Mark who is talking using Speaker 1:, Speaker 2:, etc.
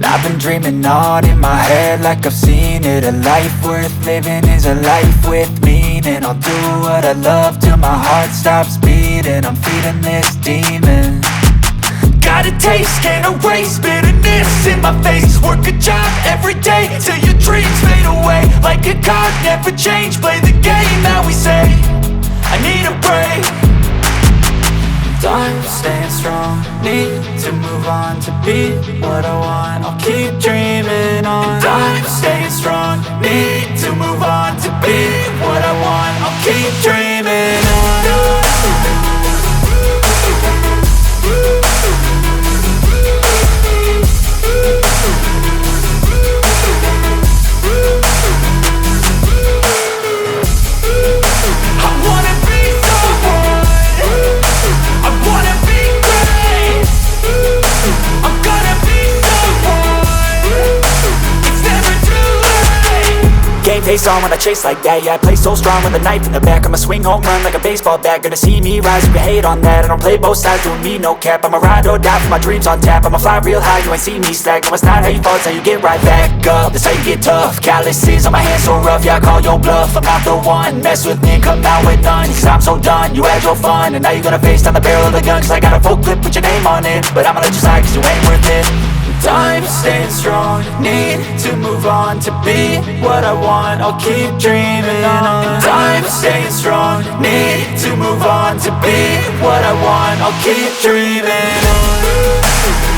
Speaker 1: I've been dreaming on in my head like I've seen it. A life worth living is a life with meaning. I'll do what I love till my heart stops beating. I'm feeding this demon. Got a taste, can't erase bitterness in my face. Work a job every day till your dreams fade away. Like a card, never change, play the game that we say. I need a break. Time staying strong, need to move on to be what I want. I'll keep dreaming on. Time staying strong, need to move on to be what I want. I'll keep dreaming on. Face on when I chase like that. Yeah, I play so strong with a knife in the back. I'ma swing home run like a baseball bat. Gonna see me rise, you can hate on that. I don't play both sides, doing me no cap. I'ma ride or die for my dreams on tap. I'ma fly real high, you ain't see me slack. No, it's not how you fall, it's how you get right back up. That's how you get tough. Calluses on my hands so rough, yeah, I call your bluff. I'm not the one, mess with me and come out with none. Cause I'm so done, you had your fun. And now you're gonna face down the barrel of the gun. Cause I got a full clip with your name on it. But I'ma let you slide cause you ain't worth it. Time staying strong, need to move on to be what I want. I'll keep dreaming on. Time staying strong, need to move on to be what I want. I'll keep dreaming on.